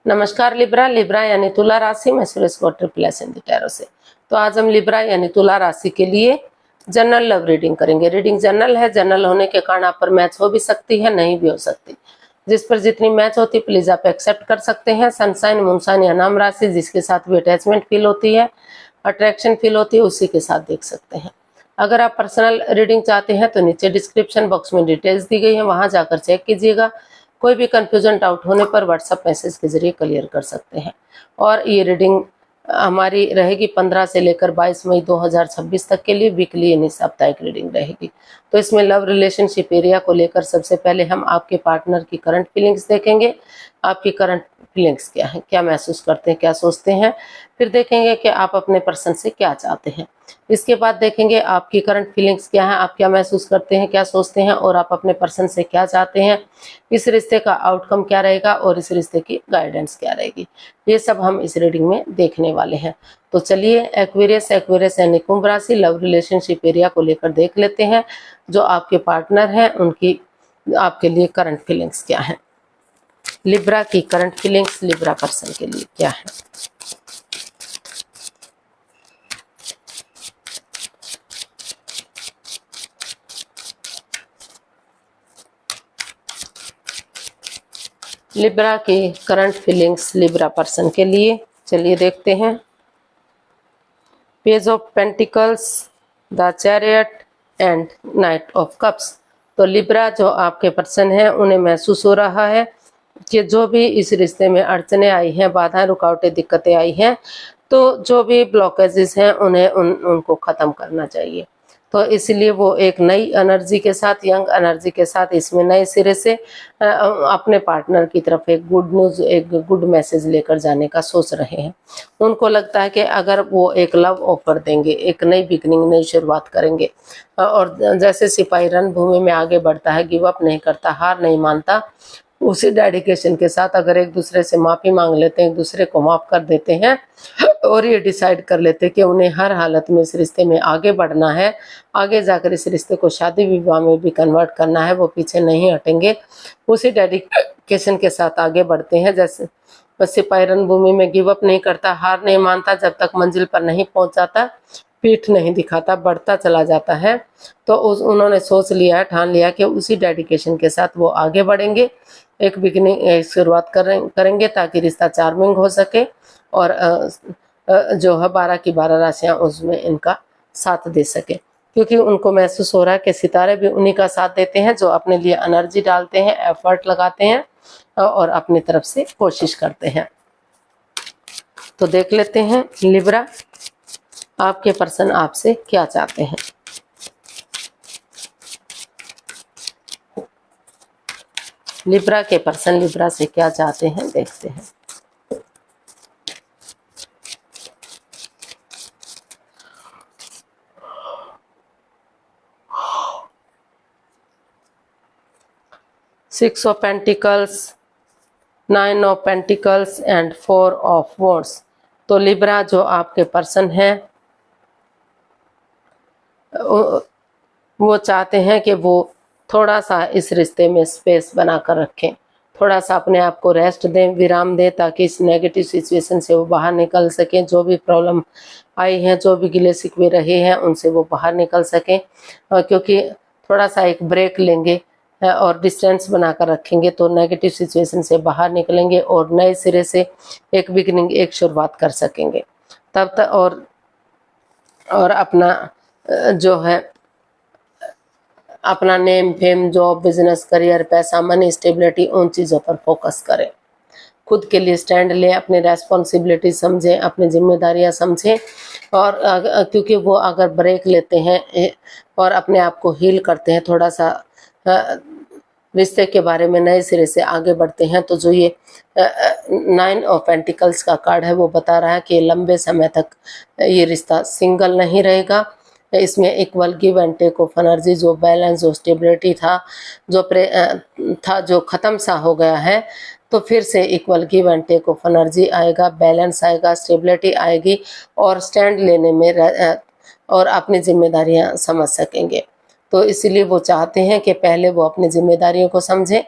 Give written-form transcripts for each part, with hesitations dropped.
नमस्कार Libra. Libra यानी तुला राशि में Suresh Gaur triple S in the tarot से। तो आज हम लिब्रा यानी तुला राशि के लिए जनरल लव रीडिंग करेंगे। रीडिंग जनरल है। जनरल होने के कारण आप पर मैच हो भी सकती है, नहीं भी हो सकती। जिस पर जितनी मैच होती प्लीज आप एक्सेप्ट कर सकते हैं। सनसाइन, मूनसाइन या नाम राशि जिसके साथ भी अटैचमेंट फील होती है, अट्रैक्शन फील होती है, उसी के साथ देख सकते हैं। अगर आप पर्सनल रीडिंग चाहते हैं तो नीचे डिस्क्रिप्शन बॉक्स में डिटेल्स दी गई है, वहां जाकर चेक कीजिएगा। कोई भी कंफ्यूजन डाउट होने पर व्हाट्सएप मैसेज के जरिए क्लियर कर सकते हैं। और ये रीडिंग हमारी रहेगी 15 से लेकर 22 मई 2026 तक के लिए वीकली यानी साप्ताहिक रीडिंग रहेगी। तो इसमें लव रिलेशनशिप एरिया को लेकर सबसे पहले हम आपके पार्टनर की करंट फीलिंग्स देखेंगे। आपकी करंट फीलिंग्स क्या है, क्या महसूस करते हैं, क्या सोचते हैं। फिर देखेंगे कि आप अपने पर्सन से क्या चाहते हैं। इसके बाद देखेंगे आपकी करंट फीलिंग्स क्या है, आप क्या महसूस करते हैं, क्या सोचते हैं और आप अपने पर्सन से क्या चाहते हैं। इस रिश्ते का आउटकम क्या रहेगा और इस रिश्ते की गाइडेंस क्या रहेगी, ये सब हम इस रीडिंग में देखने वाले हैं। तो चलिए एक्वेरियस यानी कुंभ राशि लव रिलेशनशिप एरिया को लेकर देख लेते हैं। जो आपके पार्टनर हैं उनकी आपके लिए करंट फीलिंग्स क्या है। लिब्रा की करंट फीलिंग्स लिब्रा पर्सन के लिए क्या है। लिब्रा की करंट फीलिंग्स लिब्रा पर्सन के लिए चलिए देखते हैं। Page of pentacles, the chariot and night of cups. तो लिब्रा जो आपके पर्सन है उन्हें महसूस हो रहा है कि जो भी इस रिश्ते में अड़चने आई हैं, बाधाएं, रुकावटें, दिक्कतें आई हैं, तो जो भी ब्लॉकेजेस हैं उन्हें उनको ख़त्म करना चाहिए। तो इसलिए वो एक नई एनर्जी के साथ, यंग एनर्जी के साथ इसमें नए सिरे से अपने पार्टनर की तरफ एक गुड न्यूज़, एक गुड मैसेज लेकर जाने का सोच रहे हैं। उनको लगता है कि अगर वो एक लव ऑफर देंगे, एक नई बिगनिंग, नई शुरुआत करेंगे। और जैसे सिपाही रणभूमि में आगे बढ़ता है, गिव अप नहीं करता, हार नहीं मानता, उसी डेडिकेशन के साथ अगर एक दूसरे से माफ़ी मांग लेते हैं, एक दूसरे को माफ़ कर देते हैं और ये डिसाइड कर लेते हैं कि उन्हें हर हालत में इस रिश्ते में आगे बढ़ना है, आगे जाकर इस रिश्ते को शादी विवाह में भी कन्वर्ट करना है, वो पीछे नहीं हटेंगे, उसी डेडिकेशन के साथ आगे बढ़ते हैं। जैसे सिपाही रणभूमि में गिव अप नहीं करता, हार नहीं मानता, जब तक मंजिल पर नहीं पहुंच जाता पीठ नहीं दिखाता, बढ़ता चला जाता है। तो उन्होंने सोच लिया है, ठान लिया कि उसी डेडिकेशन के साथ वो आगे बढ़ेंगे, एक बिगिनिंग शुरुआत करेंगे ताकि रिश्ता चार्मिंग हो सके और जो है 12 की 12 राशियां उसमें इनका साथ दे सके। क्योंकि उनको महसूस हो रहा है कि सितारे भी उन्हीं का साथ देते हैं जो अपने लिए एनर्जी डालते हैं, एफर्ट लगाते हैं और अपनी तरफ से कोशिश करते हैं। तो देख लेते हैं लिब्रा आपके पर्सन आपसे क्या चाहते हैं। लिब्रा के पर्सन लिब्रा से क्या चाहते हैं देखते हैं। Six of pentacles, 9 of pentacles and 4 of wands. तो लिब्रा जो आपके पर्सन हैं वो चाहते हैं कि वो थोड़ा सा इस रिश्ते में स्पेस बनाकर रखें, थोड़ा सा अपने आप को रेस्ट दें, विराम दें, ताकि इस नेगेटिव सिचुएशन से वो बाहर निकल सकें। जो भी प्रॉब्लम आई हैं, जो भी गिले शिकवे रहे हैं, उनसे वो बाहर निकल सकें। क्योंकि थोड़ा सा एक ब्रेक लेंगे और डिस्टेंस बनाकर रखेंगे तो नेगेटिव सिचुएशन से बाहर निकलेंगे और नए सिरे से एक बिगिनिंग, एक शुरुआत कर सकेंगे। तब तक और अपना जो है अपना name, fame, job, business, career, पैसा, मनी, स्टेबिलिटी, उन चीज़ों पर फोकस करें। खुद के लिए स्टैंड लें, अपनी रेस्पॉन्सिबिलिटी समझें, अपनी जिम्मेदारियां समझें। और क्योंकि वो अगर ब्रेक लेते हैं और अपने आप को हील करते हैं, थोड़ा सा रिश्ते के बारे में नए सिरे से आगे बढ़ते हैं, तो जो ये 9 ऑफ पेंटिकल्स का कार्ड है वो बता रहा है कि लंबे समय तक ये रिश्ता सिंगल नहीं रहेगा। इसमें equal give and take of energy, जो बैलेंस, जो स्टेबिलिटी था, जो ख़त्म सा हो गया है, तो फिर से equal give and take of energy आएगा, बैलेंस आएगा, स्टेबिलिटी आएगी और स्टैंड लेने में और अपनी जिम्मेदारियां समझ सकेंगे। तो इसलिए वो चाहते हैं कि पहले वो अपनी जिम्मेदारियों को समझें,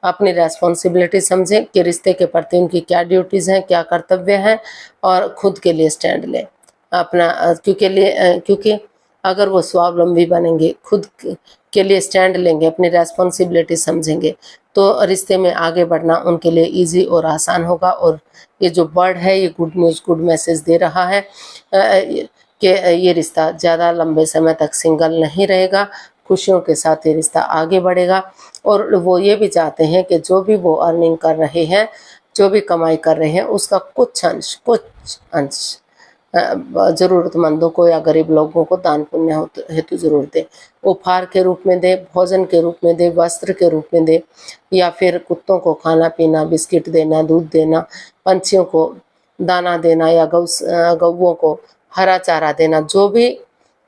अपनी रेस्पॉन्सिबिलिटी समझें कि रिश्ते के प्रति उनकी क्या ड्यूटीज़ हैं, क्या कर्तव्य हैं, और खुद के लिए स्टैंड लें अपना। क्योंकि अगर वो स्वावलंबी बनेंगे, खुद के लिए स्टैंड लेंगे, अपनी रेस्पॉन्सिबिलिटी समझेंगे, तो रिश्ते में आगे बढ़ना उनके लिए इजी और आसान होगा। और ये जो वर्ड है ये गुड न्यूज़, गुड मैसेज दे रहा है कि ये रिश्ता ज़्यादा लंबे समय तक सिंगल नहीं रहेगा, खुशियों के साथ ये रिश्ता आगे बढ़ेगा। और वो ये भी चाहते हैं कि जो भी वो अर्निंग कर रहे हैं, जो भी कमाई कर रहे हैं, उसका कुछ अंश ज़रूरतमंदों को या गरीब लोगों को दान पुण्य हेतु ज़रूर दे। उपहार के रूप में दे, भोजन के रूप में दे, वस्त्र के रूप में दे, या फिर कुत्तों को खाना पीना, बिस्किट देना, दूध देना, पंछियों को दाना देना, या गौओं को हरा चारा देना, जो भी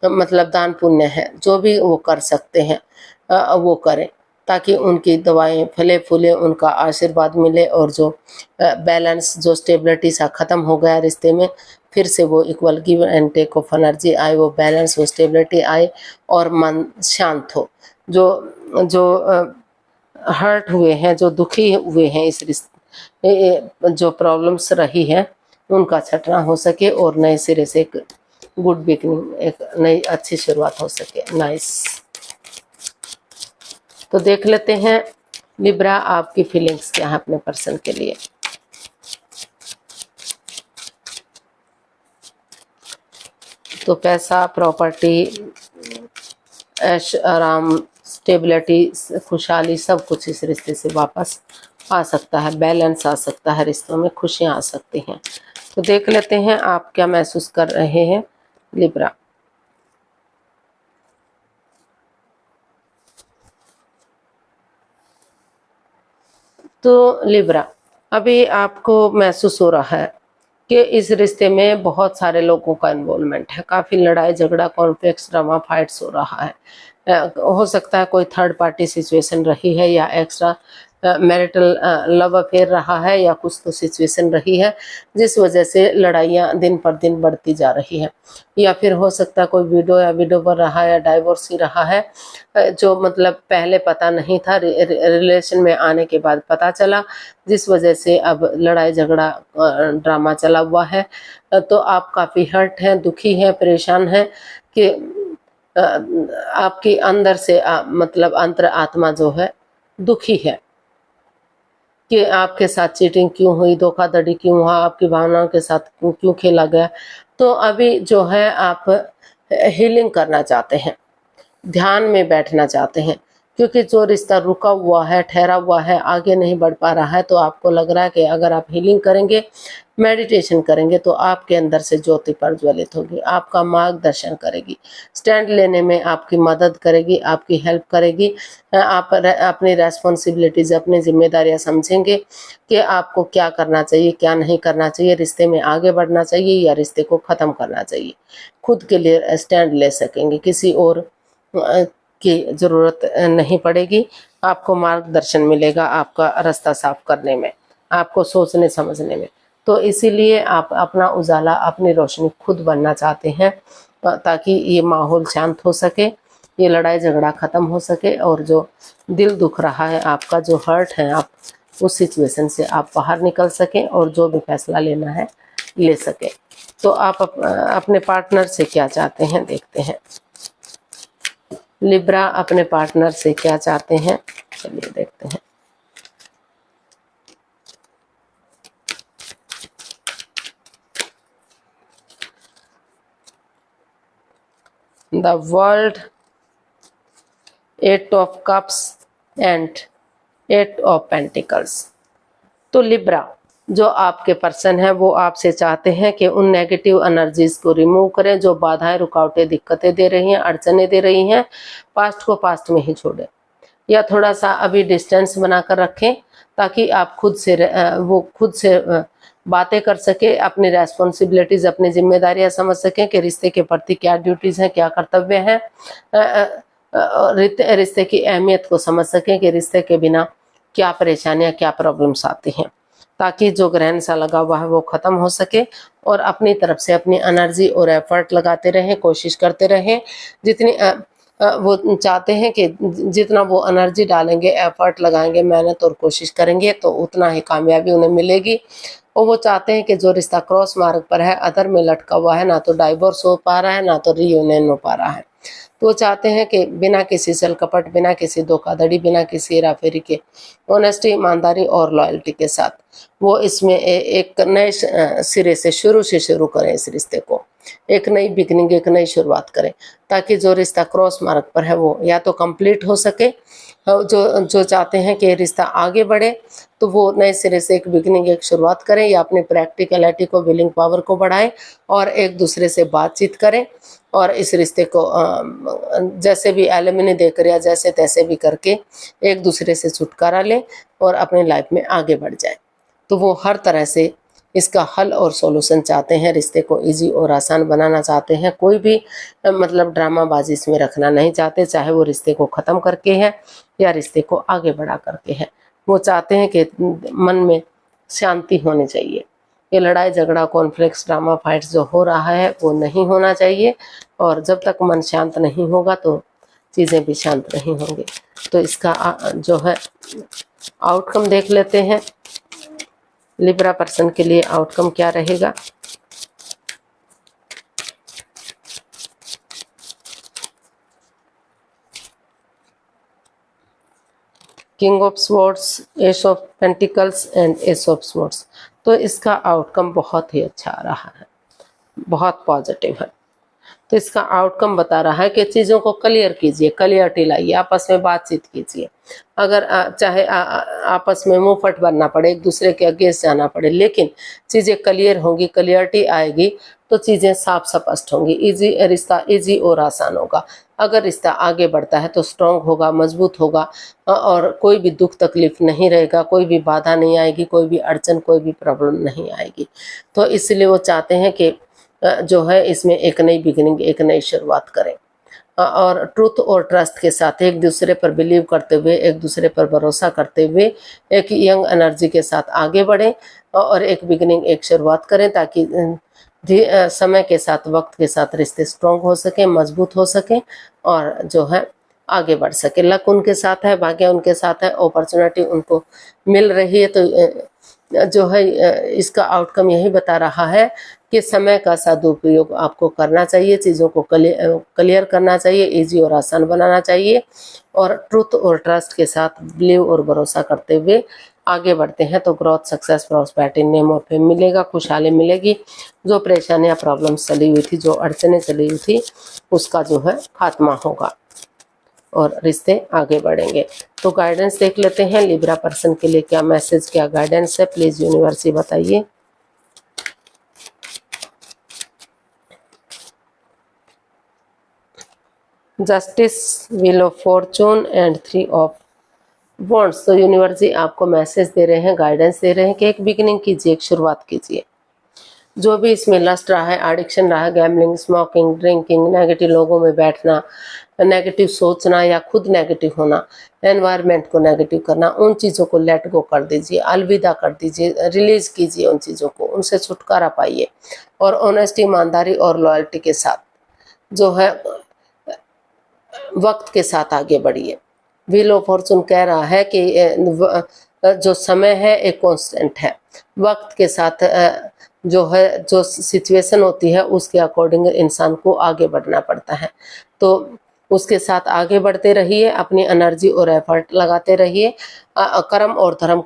मतलब दान पुण्य है, जो भी वो कर सकते हैं वो करें, ताकि उनकी दवाएं फले फूले, उनका आशीर्वाद मिले, और जो बैलेंस, जो स्टेबिलिटी सा ख़त्म हो गया रिश्ते में, फिर से वो equal give and take of energy आए, वो बैलेंस, वो स्टेबिलिटी आए, और मन शांत हो। जो हर्ट हुए हैं, जो दुखी हुए हैं इस रिश्ते, जो प्रॉब्लम्स रही है, उनका छटना हो सके, और नए सिरे से एक गुड बिगनिंग, एक नई अच्छी शुरुआत हो सके। नाइस। तो देख लेते हैं लिब्रा, आपकी फीलिंग्स क्या है अपने पर्सन के लिए। तो पैसा, प्रॉपर्टी, ऐश आराम, स्टेबिलिटी, खुशहाली, सब कुछ इस रिश्ते से वापस आ सकता है, बैलेंस आ सकता है, रिश्तों में खुशियां आ सकती हैं। तो देख लेते हैं आप क्या महसूस कर रहे हैं लिब्रा। तो लिब्रा, अभी आपको महसूस हो रहा है कि इस रिश्ते में बहुत सारे लोगों का इन्वॉल्वमेंट है, काफ़ी लड़ाई झगड़ा, कॉन्फ्लिक्ट्स, ड्रामा, फाइट्स हो रहा है। हो सकता है कोई थर्ड पार्टी सिचुएशन रही है, या एक्स्ट्रा मैरिटल लव अफेयर रहा है, या कुछ तो सिचुएशन रही है जिस वजह से लड़ाइयाँ दिन पर दिन बढ़ती जा रही हैं। या फिर हो सकता है कोई विडो या विडोवर रहा है, या डाइवोर्स ही रहा है, जो मतलब पहले पता नहीं था, रिलेशन में आने के बाद पता चला, जिस वजह से अब लड़ाई झगड़ा ड्रामा चला हुआ है। तो आप काफ़ी हर्ट हैं, दुखी हैं, परेशान हैं कि आपकी अंदर से मतलब अंतर आत्मा जो है दुखी है कि आपके साथ चीटिंग क्यों हुई, धोखाधड़ी क्यों हुआ, आपकी भावनाओं के साथ क्यों खेला गया। तो अभी जो है आप हीलिंग करना चाहते हैं, ध्यान में बैठना चाहते हैं, क्योंकि जो रिश्ता रुका हुआ है, ठहरा हुआ है, आगे नहीं बढ़ पा रहा है। तो आपको लग रहा है कि अगर आप हीलिंग करेंगे, मेडिटेशन करेंगे, तो आपके अंदर से ज्योति प्रज्वलित होगी, आपका मार्गदर्शन करेगी, स्टैंड लेने में आपकी मदद करेगी, आपकी हेल्प करेगी। आप अपनी रेस्पॉन्सिबिलिटीज़, अपनी जिम्मेदारियां समझेंगे कि आपको क्या करना चाहिए, क्या नहीं करना चाहिए, रिश्ते में आगे बढ़ना चाहिए या रिश्ते को ख़त्म करना चाहिए। खुद के लिए स्टैंड ले सकेंगे, किसी और की ज़रूरत नहीं पड़ेगी। आपको मार्गदर्शन मिलेगा आपका रास्ता साफ करने में, आपको सोचने समझने में। तो इसीलिए आप अपना उजाला, अपनी रोशनी खुद बनना चाहते हैं, ताकि ये माहौल शांत हो सके, ये लड़ाई झगड़ा ख़त्म हो सके, और जो दिल दुख रहा है आपका, जो हर्ट है, आप उस सिचुएशन से आप बाहर निकल सकें, और जो भी फैसला लेना है ले सकें। तो आप अपने पार्टनर से क्या चाहते हैं देखते हैं। लिब्रा अपने पार्टनर से क्या चाहते हैं, चलिए देखते हैं। The world, 8 of cups and 8 of pentacles. तो लिब्रा, जो आपके पर्सन है वो आपसे चाहते हैं कि उन नेगेटिव एनर्जीज को रिमूव करें, जो बाधाएं, रुकावटें, दिक्कतें दे रही हैं, अड़चने दे रही हैं, पास्ट को पास्ट में ही छोड़ें, या थोड़ा सा अभी डिस्टेंस बनाकर रखें, ताकि आप खुद से बातें कर सके, अपनी रेस्पॉन्सिबिलिटीज़, अपनी जिम्मेदारियां समझ सकें कि रिश्ते के प्रति क्या ड्यूटीज़ हैं, क्या कर्तव्य हैं, रिश्ते की अहमियत को समझ सकें कि रिश्ते के बिना क्या परेशानियां, क्या प्रॉब्लम्स आती हैं, ताकि जो ग्रहण सा लगा हुआ है वो ख़त्म हो सके, और अपनी तरफ से अपनी एनर्जी और एफर्ट लगाते रहें, कोशिश करते रहें, जितनी वो चाहते हैं कि जितना वो एनर्जी डालेंगे, एफर्ट लगाएंगे, मेहनत और कोशिश करेंगे तो उतना ही कामयाबी उन्हें मिलेगी। और वो चाहते हैं कि जो रिश्ता क्रॉस मार्ग पर है, अधर में लटका हुआ है, ना तो डाइवोर्स हो पा रहा है, ना तो रियूनियन हो पा रहा है, तो वो चाहते हैं कि बिना किसी छल कपट, बिना किसी धोखाधड़ी, बिना किसी हेराफेरी के, ऑनेस्टी, ईमानदारी और लॉयल्टी के साथ वो इसमें एक नए सिरे से शुरू करें इस रिश्ते को, एक नई बिगनिंग, एक नई शुरुआत करें, ताकि जो रिश्ता क्रॉस मार्ग पर है वो या तो कंप्लीट हो सके। जो चाहते हैं कि रिश्ता आगे बढ़े तो वो नए सिरे से एक बिगनिंग, एक शुरुआत करें, या अपनी प्रैक्टिकलिटी को, विलिंग पावर को बढ़ाएं और एक दूसरे से बातचीत करें और इस रिश्ते को जैसे भी एलिमनी देकर या जैसे तैसे भी करके एक दूसरे से छुटकारा लें और अपनी लाइफ में आगे बढ़ जाए। तो वो हर तरह से इसका हल और सॉल्यूशन चाहते हैं, रिश्ते को इजी और आसान बनाना चाहते हैं, कोई भी मतलब ड्रामाबाजी इसमें रखना नहीं चाहते, चाहे वो रिश्ते को ख़त्म करके है या रिश्ते को आगे बढ़ा करके है। वो चाहते हैं कि मन में शांति होनी चाहिए, ये लड़ाई झगड़ा, कॉन्फ्लिक्ट्स, ड्रामा, फाइट्स जो हो रहा है वो नहीं होना चाहिए, और जब तक मन शांत नहीं होगा तो चीज़ें भी शांत नहीं होंगी। तो इसका जो है आउटकम देख लेते हैं, लिब्रा पर्सन के लिए आउटकम क्या रहेगा। King of swords, S of pentacles and S of swords. तो इसका आउटकम बहुत ही अच्छा आ रहा है, बहुत पॉजिटिव है। तो इसका आउटकम बता रहा है कि चीज़ों को क्लियर कीजिए, क्लियरिटी लाइए, आपस में बातचीत कीजिए। अगर चाहे आपस में मुंह फट बनना पड़े, एक दूसरे के अगेंस्ट जाना पड़े, लेकिन चीज़ें क्लियर होंगी, क्लियरिटी आएगी तो चीज़ें साफ स्पष्ट होंगी, इजी रिश्ता इजी और आसान होगा। अगर रिश्ता आगे बढ़ता है तो स्ट्रॉन्ग होगा, मजबूत होगा और कोई भी दुख तकलीफ नहीं रहेगा, कोई भी बाधा नहीं आएगी, कोई भी अड़चन, कोई भी प्रॉब्लम नहीं आएगी। तो इसलिए वो चाहते हैं कि जो है इसमें एक नई बिगिनिंग, एक नई शुरुआत करें और ट्रूथ और ट्रस्ट के साथ एक दूसरे पर बिलीव करते हुए, एक दूसरे पर भरोसा करते हुए एक यंग एनर्जी के साथ आगे बढ़ें और एक बिगिनिंग, एक शुरुआत करें, ताकि समय के साथ, वक्त के साथ रिश्ते स्ट्रॉन्ग हो सके, मजबूत हो सके और जो है आगे बढ़ सके। लक उनके साथ है, भाग्य उनके साथ है, अपॉर्चुनिटी उनको मिल रही है। तो जो है इसका आउटकम यही बता रहा है कि समय का सदुपयोग आपको करना चाहिए, चीज़ों को क्लियर करना चाहिए, इजी और आसान बनाना चाहिए और ट्रुथ और ट्रस्ट के साथ बिलीव और भरोसा करते हुए आगे बढ़ते हैं तो ग्रोथ, सक्सेस, प्रॉस्पेरिटी, नेम और फेम मिलेगा, खुशहाली मिलेगी। जो परेशानियां, प्रॉब्लम्स चली हुई थी, जो अड़चनें चली हुई थी, उसका जो है खात्मा होगा और रिश्ते आगे बढ़ेंगे। तो गाइडेंस देख लेते हैं, लिब्रा पर्सन के लिए क्या मैसेज, क्या गाइडेंस है, प्लीज यूनिवर्स बताइए। Justice, wheel of Fortune and 3 of wands. तो यूनिवर्स जी आपको मैसेज दे रहे हैं, गाइडेंस दे रहे हैं कि एक बिगिनिंग कीजिए, एक शुरुआत कीजिए। जो भी इसमें लस्ट रहा है, एडिक्शन रहा है, गैम्बलिंग, स्मोकिंग, ड्रिंकिंग, नेगेटिव लोगों में बैठना, नेगेटिव सोचना या खुद नेगेटिव होना, एनवायरनमेंट को नेगेटिव करना, उन चीज़ों को लेट गो कर दीजिए, अलविदा कर दीजिए, रिलीज कीजिए उन चीज़ों को, उनसे छुटकारा पाइए और ऑनेस्टी, ईमानदारी और लॉयल्टी के साथ जो है वक्त के साथ आगे बढ़िए। व्हील ऑफ फॉर्चून कह रहा है कि जो समय है एक कांस्टेंट है, वक्त के साथ जो है जो सिचुएशन होती है उसके अकॉर्डिंग इंसान को आगे बढ़ना पड़ता है। तो उसके साथ आगे बढ़ते रहिए, अपनी एनर्जी और एफर्ट लगाते रहिए, कर्म और धर्म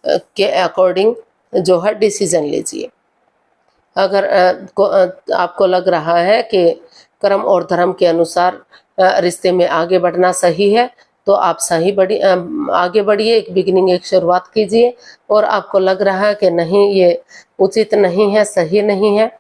के अकॉर्डिंग जो है डिसीजन लीजिए। अगर आपको लग रहा है कि कर्म और धर्म के अनुसार रिश्ते में आगे बढ़ना सही है तो आप आगे बढ़िए, एक बिगिनिंग, एक शुरुआत कीजिए। और आपको लग रहा है कि नहीं ये उचित नहीं है, सही नहीं है,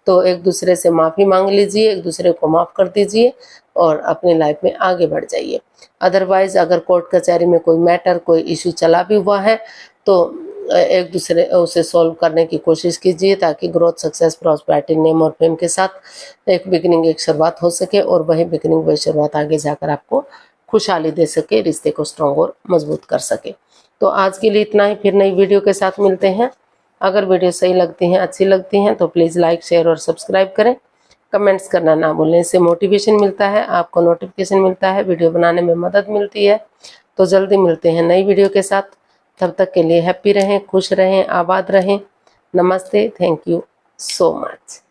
तो एक दूसरे से माफ़ी मांग लीजिए, एक दूसरे को माफ़ कर दीजिए और अपनी लाइफ में आगे बढ़ जाइए। अदरवाइज़ अगर कोर्ट कचहरी में कोई मैटर, कोई इशू चला भी हुआ है तो एक दूसरे उसे सॉल्व करने की कोशिश कीजिए ताकि ग्रोथ, सक्सेस, प्रॉस्पेरिटी, नेम और फेम के साथ एक बिगिनिंग, एक शुरुआत हो सके और वही बिगिनिंग, वही शुरुआत आगे जाकर आपको खुशहाली दे सके, रिश्ते को स्ट्रॉन्ग और मजबूत कर सके। तो आज के लिए इतना ही, फिर नई वीडियो के साथ मिलते हैं। अगर वीडियो सही लगती हैं, अच्छी लगती हैं तो प्लीज़ लाइक, शेयर और सब्सक्राइब करें। कमेंट्स करना ना भूलें। इससे मोटिवेशन मिलता है, आपको नोटिफिकेशन मिलता है, वीडियो बनाने में मदद मिलती है। तो जल्दी मिलते हैं नई वीडियो के साथ। तब तक के लिए हैप्पी रहें, खुश रहें, आबाद रहें। नमस्ते, थैंक यू सो मच।